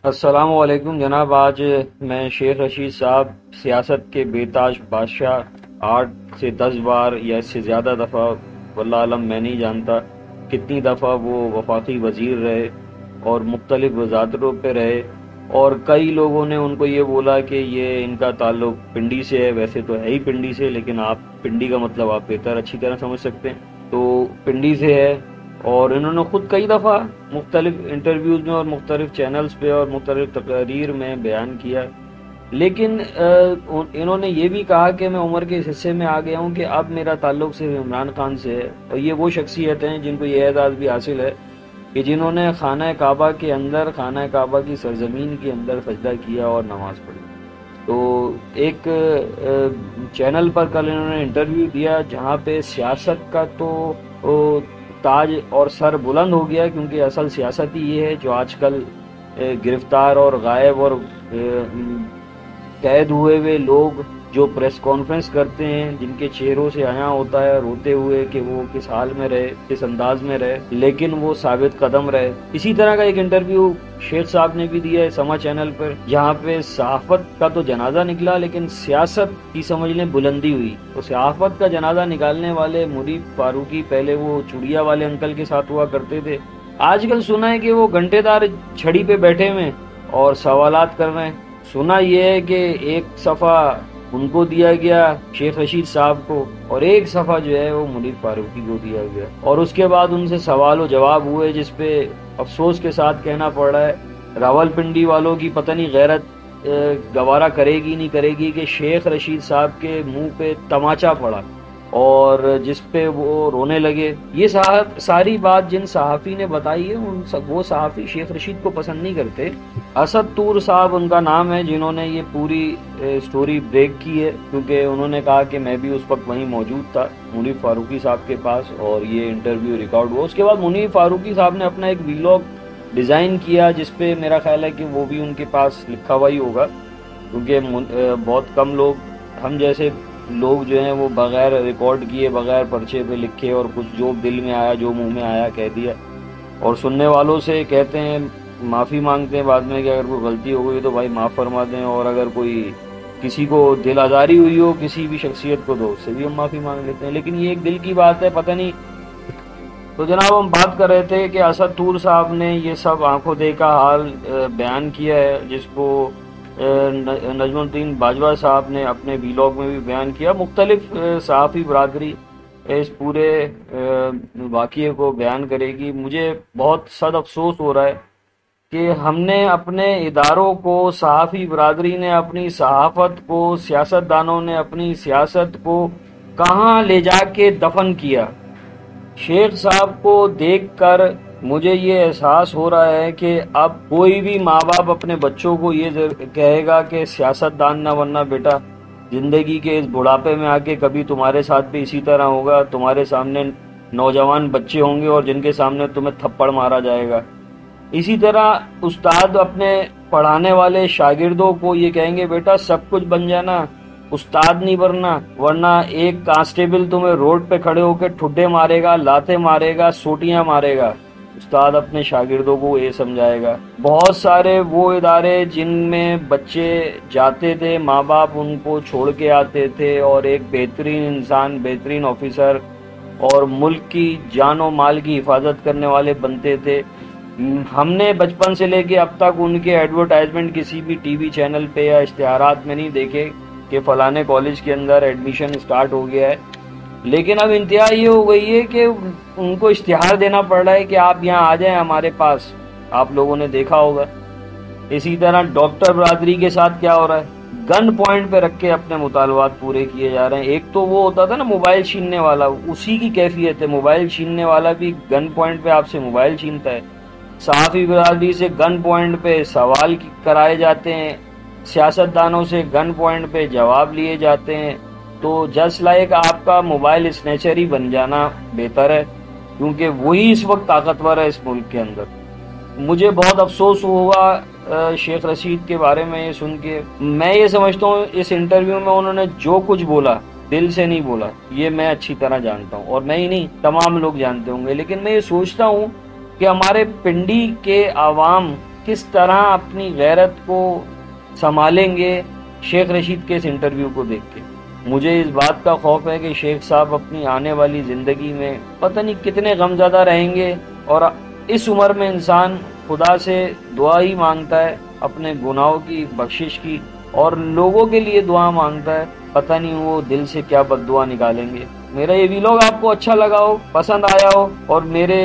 السلام علیکم جناب، آج میں شیخ رشید صاحب سیاست کے بے تاج بادشاہ 8 سے 10 بار یا اس سے زیادہ دفعہ، واللہ عالم میں نہیں جانتا کتنی دفعہ وہ وفاقی وزیر رہے اور مختلف وزارتوں پہ رہے، اور کئی لوگوں نے ان کو یہ بولا کہ یہ ان کا تعلق پنڈی سے ہے۔ ویسے تو ہے ہی پنڈی سے، لیکن آپ پنڈی کا مطلب آپ بہتر اچھی طرح سمجھ سکتے ہیں، تو پنڈی سے ہے۔ اور انہوں نے خود کئی دفعہ مختلف انٹرویوز میں اور مختلف چینلز پہ اور مختلف تقاریر میں بیان کیا، لیکن انہوں نے یہ بھی کہا کہ میں عمر کے اس حصے میں آ گیا ہوں کہ اب میرا تعلق صرف عمران خان سے ہے۔ اور یہ وہ شخصیت ہیں جن کو یہ اعزاز بھی حاصل ہے کہ جنہوں نے خانہ کعبہ کے اندر، خانہ کعبہ کی سرزمین کے اندر سجدہ کیا اور نماز پڑھی۔ تو ایک چینل پر کل انہوں نے انٹرویو دیا جہاں پہ سیاست کا تو تاج اور سر بلند ہو گیا، کیونکہ اصل سیاست ہی یہ ہے جو آج کل گرفتار اور غائب اور قید ہوئے لوگ جو پریس کانفرنس کرتے ہیں، جن کے چہروں سے عیاں ہوتا ہے روتے ہوئے کہ وہ کس حال میں رہے، کس انداز میں رہے، لیکن وہ ثابت قدم رہے۔ اسی طرح کا ایک انٹرویو شیخ صاحب نے بھی دیا ہے سما چینل پر، جہاں پہ صحافت کا تو جنازہ نکلا لیکن سیاست کی سمجھ لیں بلندی ہوئی۔ تو صحافت کا جنازہ نکالنے والے منیب فاروقی پہلے وہ چوڑیا والے انکل کے ساتھ ہوا کرتے تھے، آج کل سنا ہے کہ وہ گھنٹے دار چھڑی پہ بیٹھے ہوئے اور سوالات کر رہے ہیں۔ سنا یہ ہے کہ ایک صفحہ ان کو دیا گیا شیخ رشید صاحب کو، اور ایک صفحہ جو ہے وہ منیب فاروقی کو دیا گیا، اور اس کے بعد ان سے سوال و جواب ہوئے، جس پہ افسوس کے ساتھ کہنا پڑ رہا ہے راول پنڈی والوں کی پتہ نہیں غیرت گوارا کرے گی نہیں کرے گی کہ شیخ رشید صاحب کے منہ پہ تماچا پڑا اور جس پہ وہ رونے لگے۔ یہ ساری بات جن صحافی نے بتائی ہے، وہ صحافی شیخ رشید کو پسند نہیں کرتے۔ اسد طور صاحب ان کا نام ہے، جنہوں نے یہ پوری سٹوری بریک کی ہے، کیونکہ انہوں نے کہا کہ میں بھی اس وقت وہیں موجود تھا منیب فاروقی صاحب کے پاس، اور یہ انٹرویو ریکارڈ ہوا۔ اس کے بعد منیب فاروقی صاحب نے اپنا ایک ویلاگ ڈیزائن کیا، جس پہ میرا خیال ہے کہ وہ بھی ان کے پاس لکھا ہوا ہی ہوگا، کیونکہ بہت کم لوگ، ہم جیسے لوگ جو ہیں وہ بغیر ریکارڈ کیے، بغیر پرچے پہ لکھے اور کچھ جو دل میں آیا، جو منہ میں آیا کہہ دیا، اور سننے والوں سے کہتے ہیں، معافی مانگتے ہیں بعد میں کہ اگر کوئی غلطی ہو گئی تو بھائی معاف فرما دیں، اور اگر کوئی کسی کو دل آزاری ہوئی ہو کسی بھی شخصیت کو تو اس سے بھی ہم معافی مانگ لیتے ہیں، لیکن یہ ایک دل کی بات ہے، پتہ نہیں۔ تو جناب ہم بات کر رہے تھے کہ اسد طور صاحب نے یہ سب آنکھوں دیکھا حال بیان کیا ہے، جس کو نجم الدین باجوہ صاحب نے اپنے ویلاگ میں بھی بیان کیا۔ مختلف صحافی برادری اس پورے واقعے کو بیان کرے گی۔ مجھے بہت صد افسوس ہو رہا ہے کہ ہم نے اپنے اداروں کو، صحافی برادری نے اپنی صحافت کو، سیاست دانوں نے اپنی سیاست کو کہاں لے جا کے دفن کیا۔ شیخ صاحب کو دیکھ کر مجھے یہ احساس ہو رہا ہے کہ اب کوئی بھی ماں باپ اپنے بچوں کو یہ کہے گا کہ سیاست دان نہ بننا بیٹا، زندگی کے اس بڑھاپے میں آ کے کبھی تمہارے ساتھ بھی اسی طرح ہوگا، تمہارے سامنے نوجوان بچے ہوں گے اور جن کے سامنے تمہیں تھپڑ مارا جائے گا۔ اسی طرح استاد اپنے پڑھانے والے شاگردوں کو یہ کہیں گے بیٹا سب کچھ بن جانا، استاد نہیں بننا، ورنہ ایک کانسٹیبل تمہیں روڈ پہ کھڑے ہو کے ٹھڈے مارے گا، لاتے مارے گا، سوٹیاں مارے گا۔ استاد اپنے شاگردوں کو یہ سمجھائے گا۔ بہت سارے وہ ادارے جن میں بچے جاتے تھے، ماں باپ ان کو چھوڑ کے آتے تھے اور ایک بہترین انسان، بہترین آفیسر اور ملک کی جان و مال کی حفاظت کرنے والے بنتے تھے، ہم نے بچپن سے لے کے اب تک ان کے ایڈورٹائزمنٹ کسی بھی ٹی وی چینل پہ یا اشتہارات میں نہیں دیکھے کہ فلانے کالج کے اندر ایڈمیشن سٹارٹ ہو گیا ہے۔ لیکن اب انتہا یہ ہو گئی ہے کہ ان کو اشتہار دینا پڑ رہا ہے کہ آپ یہاں آ جائیں ہمارے پاس، آپ لوگوں نے دیکھا ہوگا۔ اسی طرح ڈاکٹر برادری کے ساتھ کیا ہو رہا ہے، گن پوائنٹ پہ رکھ کے اپنے مطالبات پورے کیے جا رہے ہیں۔ ایک تو وہ ہوتا تھا نا موبائل چھیننے والا، اسی کی کیفیت ہے، موبائل چھیننے والا بھی گن پوائنٹ پہ آپ سے موبائل چھینتا ہے۔ صحافی برادری سے گن پوائنٹ پہ سوال کرائے جاتے ہیں، سیاست دانوں سے گن پوائنٹ پہ جواب لیے جاتے ہیں۔ تو جسٹ لائک آپ کا موبائل اسنیچر ہی بن جانا بہتر ہے، کیونکہ وہی اس وقت طاقتور ہے اس ملک کے اندر۔ مجھے بہت افسوس ہوا شیخ رشید کے بارے میں یہ سن کے۔ میں یہ سمجھتا ہوں اس انٹرویو میں انہوں نے جو کچھ بولا دل سے نہیں بولا، یہ میں اچھی طرح جانتا ہوں، اور میں ہی نہیں تمام لوگ جانتے ہوں گے، لیکن میں یہ سوچتا ہوں کہ ہمارے پنڈی کے عوام کس طرح اپنی غیرت کو سنبھالیں گے شیخ رشید کے اس انٹرویو کو دیکھ کے۔ مجھے اس بات کا خوف ہے کہ شیخ صاحب اپنی آنے والی زندگی میں پتہ نہیں کتنے غم زدہ رہیں گے، اور اس عمر میں انسان خدا سے دعا ہی مانگتا ہے اپنے گناہوں کی بخشش کی، اور لوگوں کے لیے دعا مانگتا ہے، پتہ نہیں وہ دل سے کیا بد دعا نکالیں گے۔ میرا یہ ویلاگ آپ کو اچھا لگا ہو، پسند آیا ہو، اور میرے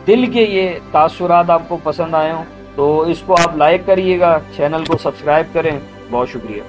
دل کے یہ تاثرات آپ کو پسند آئے ہوں تو اس کو آپ لائک کریے گا، چینل کو سبسکرائب کریں۔ بہت شکریہ۔